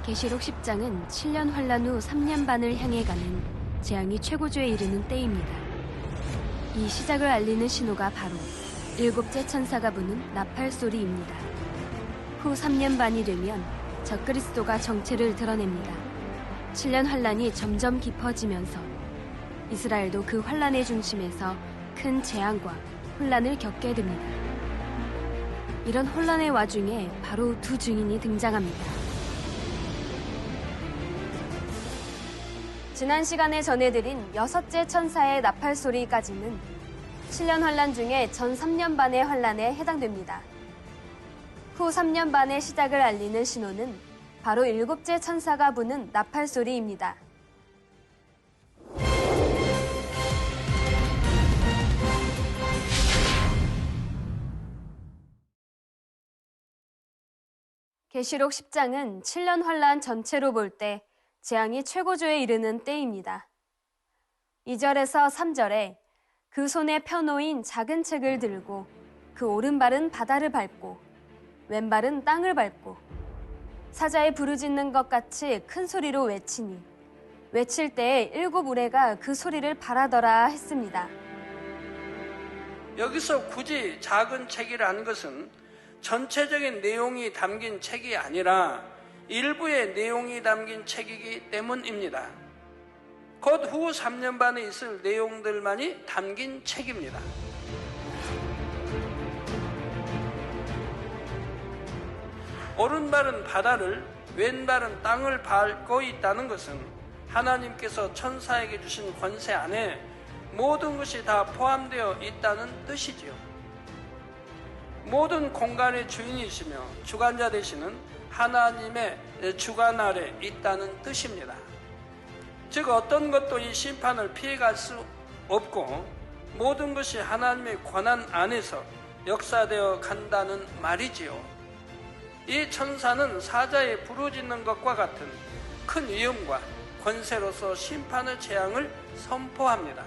계시록 10장은 7년 환란 후 3년 반을 향해 가는 재앙이 최고조에 이르는 때입니다. 이 시작을 알리는 신호가 바로 일곱째 천사가 부는 나팔 소리입니다. 후 3년 반이 되면 적그리스도가 정체를 드러냅니다. 7년 환란이 점점 깊어지면서 이스라엘도 그 환란의 중심에서 큰 재앙과 혼란을 겪게 됩니다. 이런 혼란의 와중에 바로 두 증인이 등장합니다. 지난 시간에 전해드린 여섯째 천사의 나팔 소리까지는 7년 환란 중에 전 3년 반의 환란에 해당됩니다. 후 3년 반의 시작을 알리는 신호는 바로 일곱째 천사가 부는 나팔 소리입니다. 계시록 10장은 7년 환란 전체로 볼 때 재앙이 최고조에 이르는 때입니다. 2절에서 3절에 그 손에 펴놓인 작은 책을 들고 그 오른발은 바다를 밟고 왼발은 땅을 밟고 사자에 부르짖는 것 같이 큰 소리로 외치니 외칠 때에 일곱 우레가 그 소리를 바라더라 했습니다. 여기서 굳이 작은 책이라는 것은 전체적인 내용이 담긴 책이 아니라 일부의 내용이 담긴 책이기 때문입니다. 곧 후 3년 반에 있을 내용들만이 담긴 책입니다. 오른발은 바다를, 왼발은 땅을 밟고 있다는 것은 하나님께서 천사에게 주신 권세 안에 모든 것이 다 포함되어 있다는 뜻이지요. 모든 공간의 주인이시며 주관자 되시는 하나님의 주관 아래 있다는 뜻입니다. 즉 어떤 것도 이 심판을 피해갈 수 없고 모든 것이 하나님의 권한 안에서 역사되어 간다는 말이지요. 이 천사는 사자에 부르짖는 것과 같은 큰 위엄과 권세로서 심판의 재앙을 선포합니다.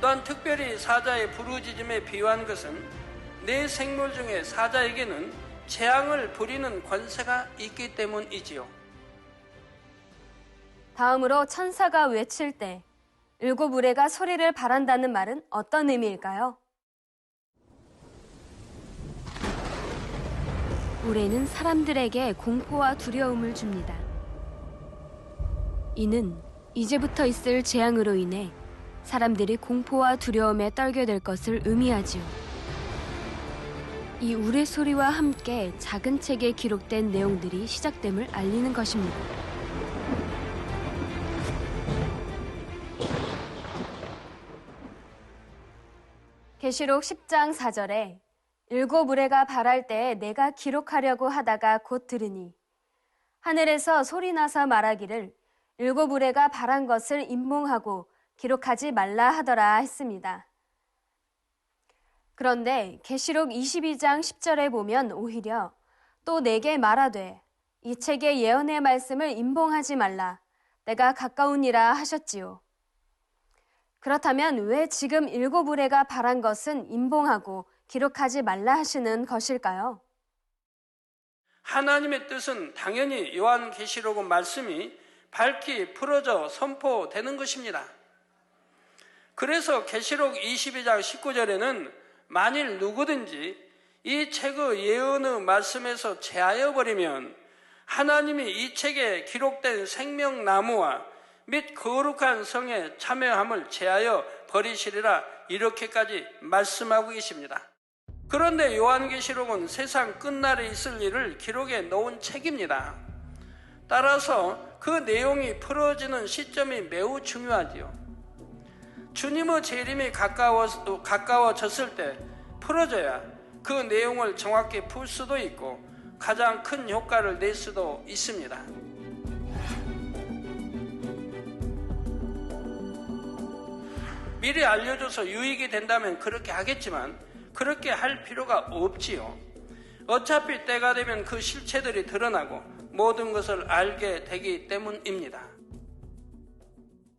또한 특별히 사자의 부르짖음에 비유한 것은 네 생물 중에 사자에게는 재앙을 부리는 권세가 있기 때문이지요. 다음으로 천사가 외칠 때 일곱 우레가 소리를 바란다는 말은 어떤 의미일까요? 우레는 사람들에게 공포와 두려움을 줍니다. 이는 이제부터 있을 재앙으로 인해 사람들이 공포와 두려움에 떨게 될 것을 의미하지요. 이 우레 소리와 함께 작은 책에 기록된 내용들이 시작됨을 알리는 것입니다. 계시록 10장 4절에 일곱 우레가 발할 때에 내가 기록하려고 하다가 곧 들으니 하늘에서 소리나서 말하기를 일곱 우레가 발한 것을 임몽하고 기록하지 말라 하더라 했습니다. 그런데 계시록 22장 10절에 보면 오히려 또 내게 말하되 이 책의 예언의 말씀을 임봉하지 말라 내가 가까우니라 하셨지요. 그렇다면 왜 지금 일곱 우레가 발한 것은 임봉하고 기록하지 말라 하시는 것일까요? 하나님의 뜻은 당연히 요한계시록 말씀이 밝히 풀어져 선포되는 것입니다. 그래서 계시록 22장 19절에는 만일 누구든지 이 책의 예언의 말씀에서 제하여 버리면 하나님이 이 책에 기록된 생명나무와 및 거룩한 성에 참여함을 제하여 버리시리라 이렇게까지 말씀하고 계십니다. 그런데 요한계시록은 세상 끝날에 있을 일을 기록해 놓은 책입니다. 따라서 그 내용이 풀어지는 시점이 매우 중요하지요. 주님의 재림이 가까워졌을 때 풀어져야 그 내용을 정확히 풀 수도 있고 가장 큰 효과를 낼 수도 있습니다. 미리 알려줘서 유익이 된다면 그렇게 하겠지만 그렇게 할 필요가 없지요. 어차피 때가 되면 그 실체들이 드러나고 모든 것을 알게 되기 때문입니다.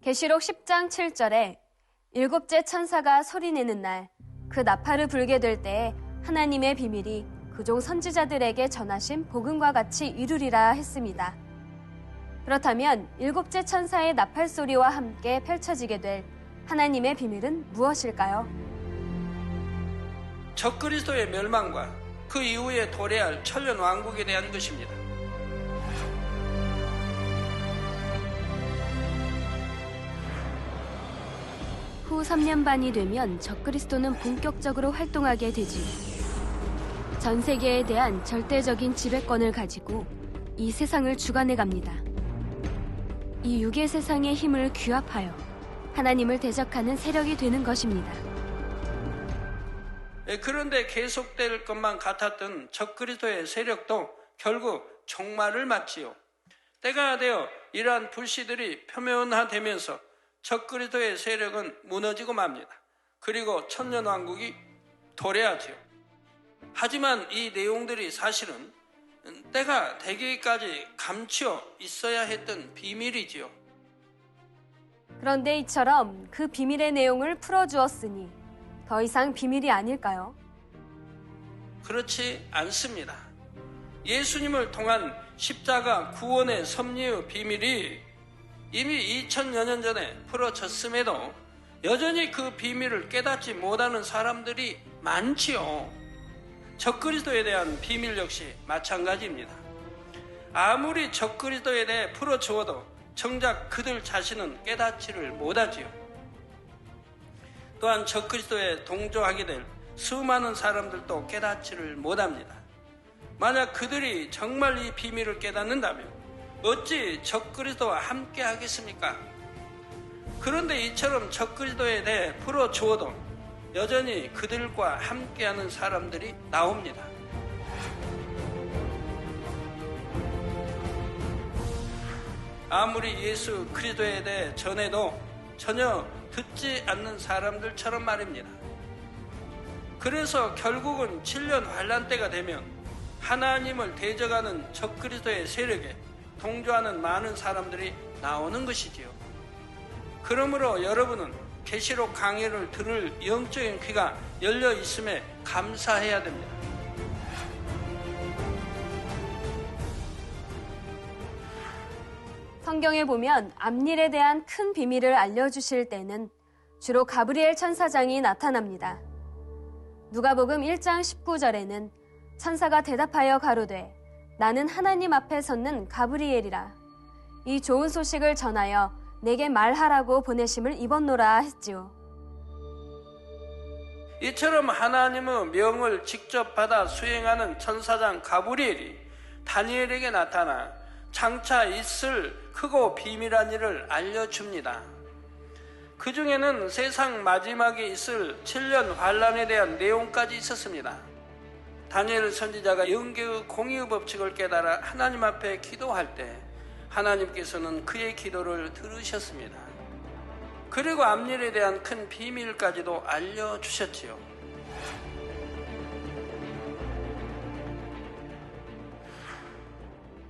계시록 10장 7절에 일곱째 천사가 소리내는 날 그 나팔을 불게 될 때에 하나님의 비밀이 그종 선지자들에게 전하신 복음과 같이 이루리라 했습니다. 그렇다면 일곱째 천사의 나팔 소리와 함께 펼쳐지게 될 하나님의 비밀은 무엇일까요? 적그리스도의 멸망과 그 이후에 도래할 천년 왕국에 대한 것입니다. 후 3년 반이 되면 적그리스도는 본격적으로 활동하게 되지요. 전 세계에 대한 절대적인 지배권을 가지고 이 세상을 주관해 갑니다. 이 육의 세상의 힘을 규합하여 하나님을 대적하는 세력이 되는 것입니다. 그런데 계속될 것만 같았던 적그리스도의 세력도 결국 종말을 맞지요. 때가 되어 이러한 불씨들이 표면화되면서 적그리스도의 세력은 무너지고 맙니다. 그리고 천년왕국이 도래하지요. 하지만 이 내용들이 사실은 때가 되기까지 감추어 있어야 했던 비밀이지요. 그런데 이처럼 그 비밀의 내용을 풀어주었으니 더 이상 비밀이 아닐까요? 그렇지 않습니다. 예수님을 통한 십자가 구원의 섭리의 비밀이 이미 2000여 년 전에 풀어졌음에도 여전히 그 비밀을 깨닫지 못하는 사람들이 많지요. 적그리스도에 대한 비밀 역시 마찬가지입니다. 아무리 적그리스도에 대해 풀어주어도 정작 그들 자신은 깨닫지를 못하지요. 또한 적그리스도에 동조하게 될 수많은 사람들도 깨닫지를 못합니다. 만약 그들이 정말 이 비밀을 깨닫는다면 어찌 적그리스도와 함께 하겠습니까? 그런데 이처럼 적그리스도에 대해 풀어주어도 여전히 그들과 함께하는 사람들이 나옵니다. 아무리 예수 그리스도에 대해 전해도 전혀 듣지 않는 사람들처럼 말입니다. 그래서 결국은 7년 환란 때가 되면 하나님을 대적하는 적그리스도의 세력에 동조하는 많은 사람들이 나오는 것이지요. 그러므로 여러분은 계시록 강의를 들을 영적인 귀가 열려 있음에 감사해야 됩니다. 성경에 보면 앞일에 대한 큰 비밀을 알려주실 때는 주로 가브리엘 천사장이 나타납니다. 누가복음 1장 19절에는 천사가 대답하여 가로되 나는 하나님 앞에 섰는 가브리엘이라. 이 좋은 소식을 전하여 내게 말하라고 보내심을 입었노라 했지요. 이처럼 하나님의 명을 직접 받아 수행하는 천사장 가브리엘이 다니엘에게 나타나 장차 있을 크고 비밀한 일을 알려줍니다. 그 중에는 세상 마지막에 있을 7년 환란에 대한 내용까지 있었습니다. 다니엘 선지자가 영계의 공의의 법칙을 깨달아 하나님 앞에 기도할 때 하나님께서는 그의 기도를 들으셨습니다. 그리고 앞일에 대한 큰 비밀까지도 알려주셨지요.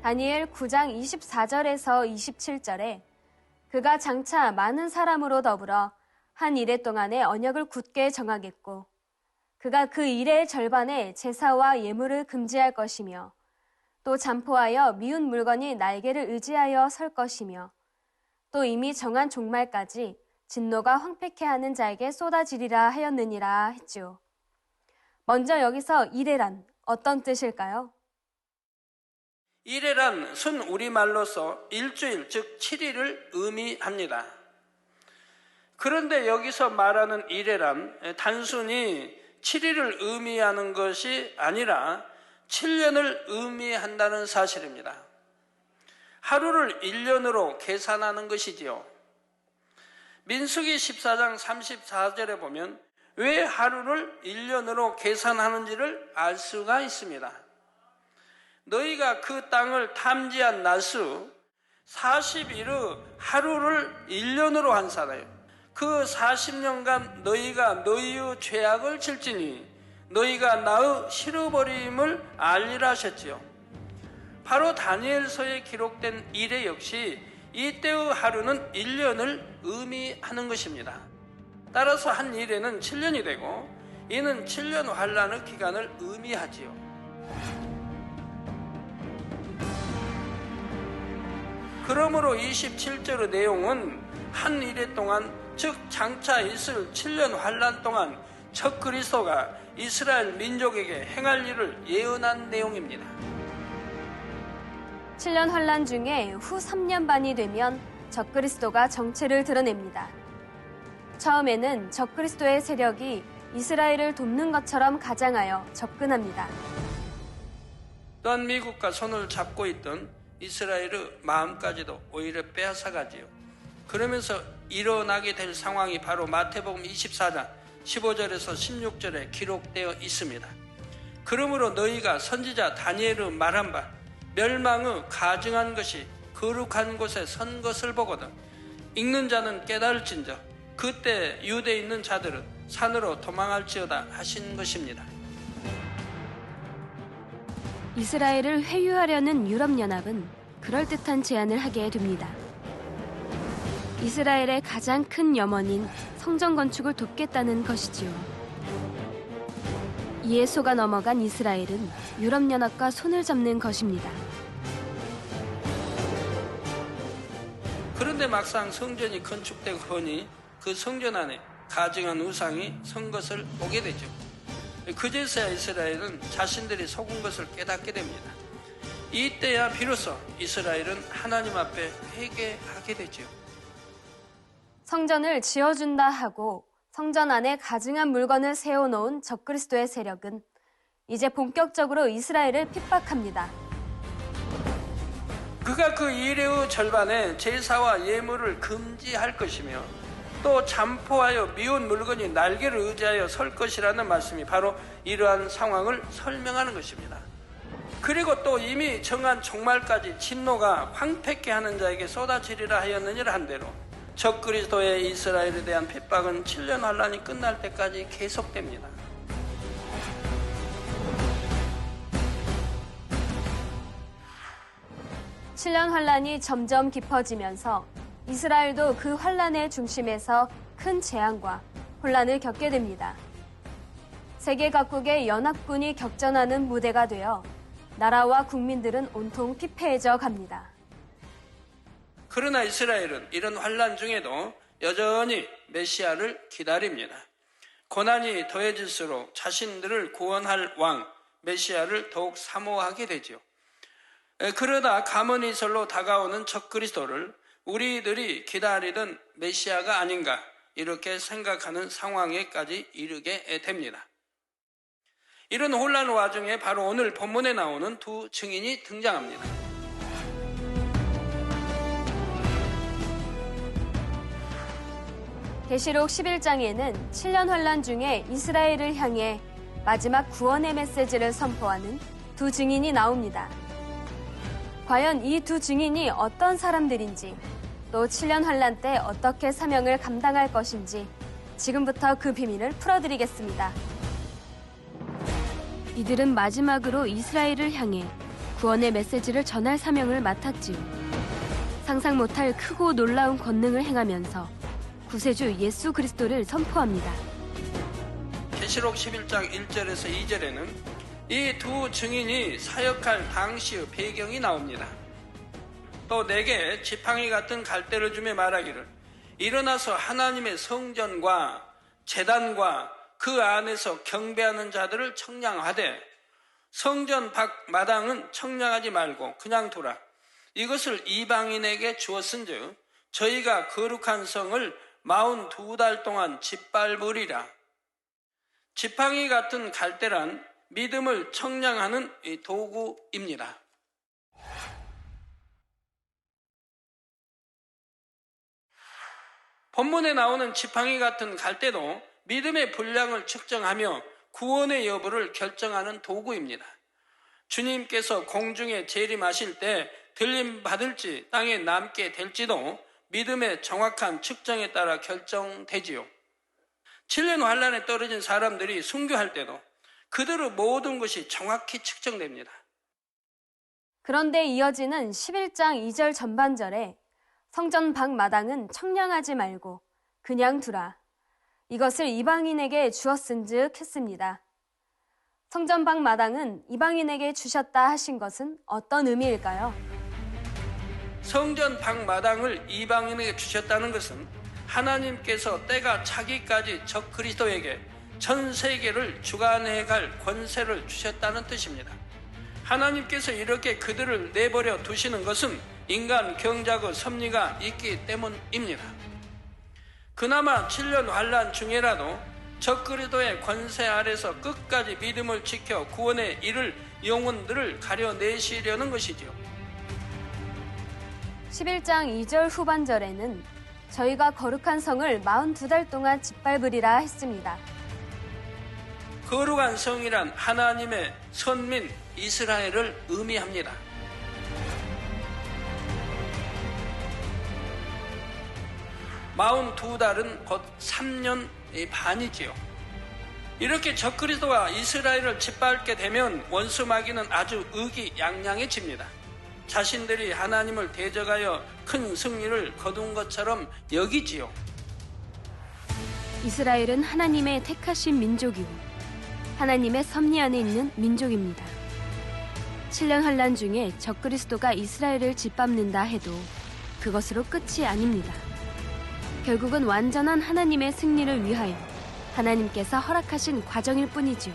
다니엘 9장 24절에서 27절에 그가 장차 많은 사람으로 더불어 한 이래 동안의 언약을 굳게 정하겠고 그가 그 일의 절반에 제사와 예물을 금지할 것이며 또 잠포하여 미운 물건이 날개를 의지하여 설 것이며 또 이미 정한 종말까지 진노가 황폐케 하는 자에게 쏟아지리라 하였느니라 했지요. 먼저 여기서 이래란 어떤 뜻일까요? 이래란 순 우리말로서 일주일 즉 7일을 의미합니다. 그런데 여기서 말하는 이래란 단순히 7일을 의미하는 것이 아니라 7년을 의미한다는 사실입니다. 하루를 1년으로 계산하는 것이지요. 민수기 14장 34절에 보면 왜 하루를 1년으로 계산하는지를 알 수가 있습니다. 너희가 그 땅을 탐지한 날수 40일의 하루를 1년으로 한사나요. 그 40년간 너희가 너희의 죄악을 질지니 너희가 나의 실어버림을 알리라 하셨지요. 바로 다니엘서에 기록된 이래 역시 이때의 하루는 1년을 의미하는 것입니다. 따라서 한 일에는 7년이 되고 이는 7년 환란의 기간을 의미하지요. 그러므로 27절의 내용은 한 이래 동안, 즉 장차 있을 7년 환란 동안 적그리스도가 이스라엘 민족에게 행할 일을 예언한 내용입니다. 7년 환란 중에 후 3년 반이 되면 적그리스도가 정체를 드러냅니다. 처음에는 적그리스도의 세력이 이스라엘을 돕는 것처럼 가장하여 접근합니다. 또한 미국과 손을 잡고 있던 이스라엘의 마음까지도 오히려 빼앗아가지요. 그러면서 일어나게 될 상황이 바로 마태복음 24장 15절에서 16절에 기록되어 있습니다. 그러므로 너희가 선지자 다니엘의 말한 바 멸망의 가증한 것이 거룩한 곳에 선 것을 보거든 읽는 자는 깨달을진저 그때 유대에 있는 자들은 산으로 도망할지어다 하신 것입니다. 이스라엘을 회유하려는 유럽연합은 그럴듯한 제안을 하게 됩니다. 이스라엘의 가장 큰 염원인 성전 건축을 돕겠다는 것이지요. 이에 속아 넘어간 이스라엘은 유럽연합과 손을 잡는 것입니다. 그런데 막상 성전이 건축되고 보니 그 성전 안에 가증한 우상이 선 것을 보게 되죠. 그제서야 이스라엘은 자신들이 속은 것을 깨닫게 됩니다. 이때야 비로소 이스라엘은 하나님 앞에 회개하게 되죠. 성전을 지어준다 하고 성전 안에 가증한 물건을 세워놓은 적그리스도의 세력은 이제 본격적으로 이스라엘을 핍박합니다. 그가 그 이래의 절반에 제사와 예물을 금지할 것이며 또 잠포하여 미운 물건이 날개를 의지하여 설 것이라는 말씀이 바로 이러한 상황을 설명하는 것입니다. 그리고 또 이미 정한 종말까지 진노가 황폐케 하는 자에게 쏟아지리라 하였느니라 한 대로 적그리스도의 이스라엘에 대한 핍박은 7년 환란이 끝날 때까지 계속됩니다. 칠년 환란이 점점 깊어지면서 이스라엘도 그 환란의 중심에서 큰 재앙과 혼란을 겪게 됩니다. 세계 각국의 연합군이 격전하는 무대가 되어 나라와 국민들은 온통 피폐해져 갑니다. 그러나 이스라엘은 이런 환란 중에도 여전히 메시아를 기다립니다. 고난이 더해질수록 자신들을 구원할 왕 메시아를 더욱 사모하게 되죠. 그러다 가문이설로 다가오는 적그리스도를 우리들이 기다리던 메시아가 아닌가 이렇게 생각하는 상황에까지 이르게 됩니다. 이런 혼란 와중에 바로 오늘 본문에 나오는 두 증인이 등장합니다. 계시록 11장에는 7년 환란 중에 이스라엘을 향해 마지막 구원의 메시지를 선포하는 두 증인이 나옵니다. 과연 이 두 증인이 어떤 사람들인지, 또 7년 환란 때 어떻게 사명을 감당할 것인지 지금부터 그 비밀을 풀어드리겠습니다. 이들은 마지막으로 이스라엘을 향해 구원의 메시지를 전할 사명을 맡았지요. 상상 못할 크고 놀라운 권능을 행하면서 구세주 예수 그리스도를 선포합니다. 계시록 11장 1절에서 2절에는 이 두 증인이 사역할 당시의 배경이 나옵니다. 또 내게 지팡이 같은 갈대를 주며 말하기를 일어나서 하나님의 성전과 제단과 그 안에서 경배하는 자들을 청량하되 성전 밖 마당은 청량하지 말고 그냥 두라. 이것을 이방인에게 주었은즉 저희가 거룩한 성을 42달 동안 짓밟으리라. 지팡이 같은 갈대란 믿음을 청량하는 도구입니다. 본문에 나오는 지팡이 같은 갈대도 믿음의 분량을 측정하며 구원의 여부를 결정하는 도구입니다. 주님께서 공중에 재림하실 때 들림 받을지 땅에 남게 될지도 믿음의 정확한 측정에 따라 결정되지요. 7년 환란에 떨어진 사람들이 순교할 때도 그들의 모든 것이 정확히 측정됩니다. 그런데 이어지는 11장 2절 전반절에 성전 밖 마당은 청량하지 말고 그냥 두라. 이것을 이방인에게 주었은즉 했습니다. 성전 밖 마당은 이방인에게 주셨다 하신 것은 어떤 의미일까요? 성전 밖 마당을 이방인에게 주셨다는 것은 하나님께서 때가 차기까지 적 그리스도에게 전 세계를 주관해 갈 권세를 주셨다는 뜻입니다. 하나님께서 이렇게 그들을 내버려 두시는 것은 인간 경작의 섭리가 있기 때문입니다. 그나마 7년 환란 중에라도 적 그리스도의 권세 아래서 끝까지 믿음을 지켜 구원에 이를 영혼들을 가려내시려는 것이지요. 11장 2절 후반절에는 저희가 거룩한 성을 42달 동안 짓밟으리라 했습니다. 거룩한 성이란 하나님의 선민 이스라엘을 의미합니다. 마흔두 달은 곧 3년 반이지요. 이렇게 적그리스도가 이스라엘을 짓밟게 되면 원수 마귀는 아주 의기양양해집니다. 자신들이 하나님을 대적하여 큰 승리를 거둔 것처럼 여기지요. 이스라엘은 하나님의 택하신 민족이고 하나님의 섭리 안에 있는 민족입니다. 7년 환란 중에 적그리스도가 이스라엘을 짓밟는다 해도 그것으로 끝이 아닙니다. 결국은 완전한 하나님의 승리를 위하여 하나님께서 허락하신 과정일 뿐이지요.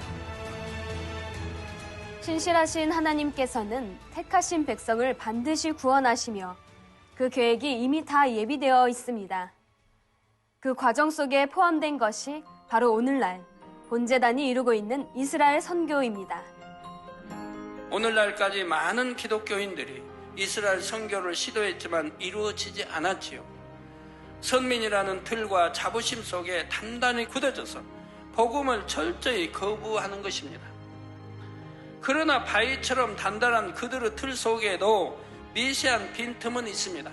신실하신 하나님께서는 택하신 백성을 반드시 구원하시며 그 계획이 이미 다 예비되어 있습니다. 그 과정 속에 포함된 것이 바로 오늘날 본제단이 이루고 있는 이스라엘 선교입니다. 오늘날까지 많은 기독교인들이 이스라엘 선교를 시도했지만 이루어지지 않았지요. 선민이라는 틀과 자부심 속에 단단히 굳어져서 복음을 철저히 거부하는 것입니다. 그러나 바위처럼 단단한 그들의 틀 속에도 미세한 빈틈은 있습니다.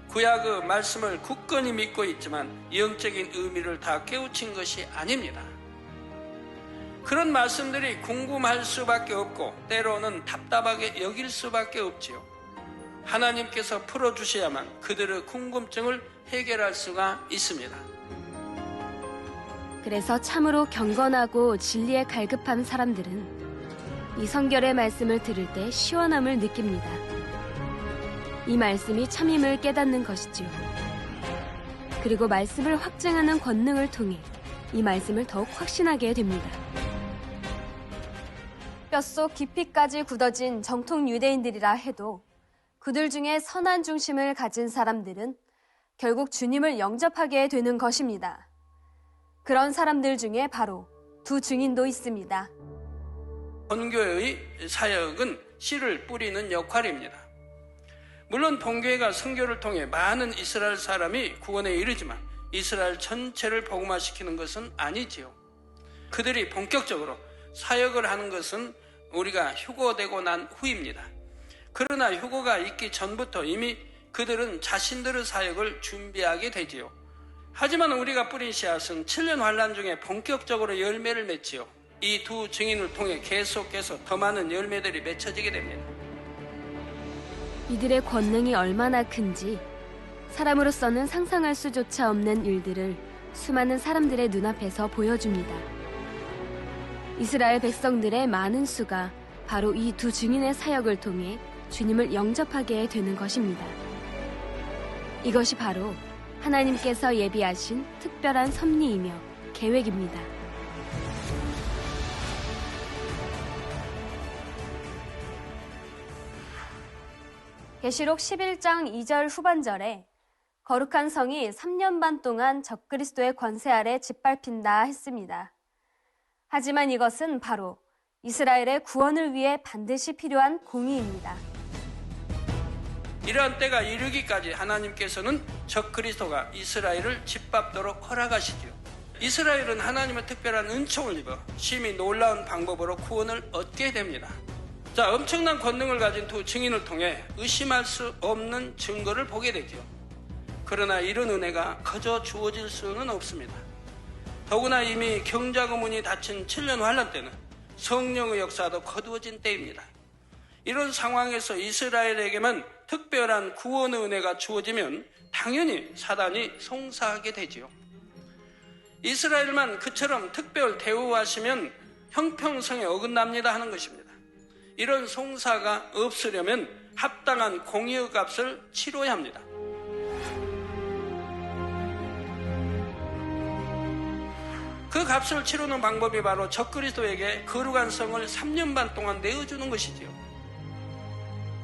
구약의 말씀을 굳건히 믿고 있지만 영적인 의미를 다 깨우친 것이 아닙니다. 그런 말씀들이 궁금할 수밖에 없고 때로는 답답하게 여길 수밖에 없지요. 하나님께서 풀어주셔야만 그들의 궁금증을 해결할 수가 있습니다. 그래서 참으로 경건하고 진리에 갈급한 사람들은 이 성결의 말씀을 들을 때 시원함을 느낍니다. 이 말씀이 참임을 깨닫는 것이지요. 그리고 말씀을 확증하는 권능을 통해 이 말씀을 더욱 확신하게 됩니다. 뼛속 깊이까지 굳어진 정통 유대인들이라 해도 그들 중에 선한 중심을 가진 사람들은 결국 주님을 영접하게 되는 것입니다. 그런 사람들 중에 바로 두 증인도 있습니다. 본교의 사역은 씨를 뿌리는 역할입니다. 물론 본교회가 선교를 통해 많은 이스라엘 사람이 구원에 이르지만 이스라엘 전체를 복음화시키는 것은 아니지요. 그들이 본격적으로 사역을 하는 것은 우리가 휴거되고 난 후입니다. 그러나 휴거가 있기 전부터 이미 그들은 자신들의 사역을 준비하게 되지요. 하지만 우리가 뿌린 씨앗은 7년 환란 중에 본격적으로 열매를 맺지요. 이 두 증인을 통해 계속해서 더 많은 열매들이 맺혀지게 됩니다. 이들의 권능이 얼마나 큰지 사람으로서는 상상할 수조차 없는 일들을 수많은 사람들의 눈앞에서 보여줍니다. 이스라엘 백성들의 많은 수가 바로 이 두 증인의 사역을 통해 주님을 영접하게 되는 것입니다. 이것이 바로 하나님께서 예비하신 특별한 섭리이며 계획입니다. 계시록 11장 2절 후반절에 거룩한 성이 3년 반 동안 적그리스도의 권세 아래 짓밟힌다 했습니다. 하지만 이것은 바로 이스라엘의 구원을 위해 반드시 필요한 공의입니다. 이러한 때가 이르기까지 하나님께서는 적그리스도가 이스라엘을 짓밟도록 허락하시지요. 이스라엘은 하나님의 특별한 은총을 입어 심히 놀라운 방법으로 구원을 얻게 됩니다. 자, 엄청난 권능을 가진 두 증인을 통해 의심할 수 없는 증거를 보게 되죠. 그러나 이런 은혜가 거저 주어질 수는 없습니다. 더구나 이미 경작의 문이 닫힌 7년 환란 때는 성령의 역사도 거두어진 때입니다. 이런 상황에서 이스라엘에게만 특별한 구원의 은혜가 주어지면 당연히 사단이 송사하게 되지요. 이스라엘만 그처럼 특별 대우하시면 형평성에 어긋납니다 하는 것입니다. 이런 송사가 없으려면 합당한 공의의 값을 치러야 합니다. 그 값을 치르는 방법이 바로 적그리스도에게 거룩한 성을 3년 반 동안 내어주는 것이지요.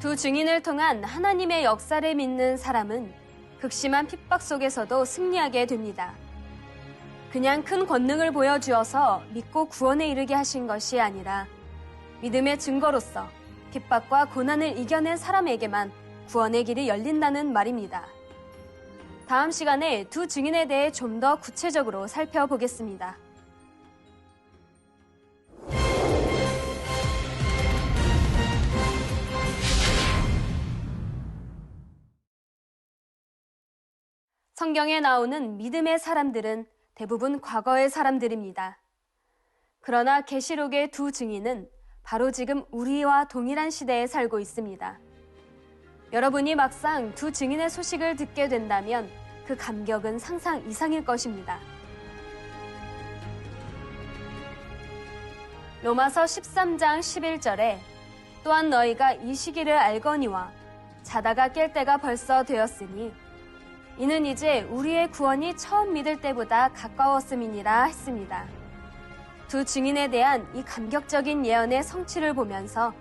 두 증인을 통한 하나님의 역사를 믿는 사람은 극심한 핍박 속에서도 승리하게 됩니다. 그냥 큰 권능을 보여주어서 믿고 구원에 이르게 하신 것이 아니라 믿음의 증거로서 핍박과 고난을 이겨낸 사람에게만 구원의 길이 열린다는 말입니다. 다음 시간에 두 증인에 대해 좀 더 구체적으로 살펴보겠습니다. 성경에 나오는 믿음의 사람들은 대부분 과거의 사람들입니다. 그러나 계시록의 두 증인은 바로 지금 우리와 동일한 시대에 살고 있습니다. 여러분이 막상 두 증인의 소식을 듣게 된다면 그 감격은 상상 이상일 것입니다. 로마서 13장 11절에 또한 너희가 이 시기를 알거니와 자다가 깰 때가 벌써 되었으니 이는 이제 우리의 구원이 처음 믿을 때보다 가까웠음이니라 했습니다. 두 증인에 대한 이 감격적인 예언의 성취를 보면서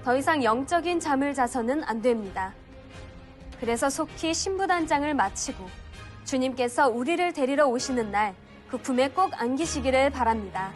더 이상 영적인 잠을 자서는 안 됩니다. 그래서 속히 신부단장을 마치고 주님께서 우리를 데리러 오시는 날 그 품에 꼭 안기시기를 바랍니다.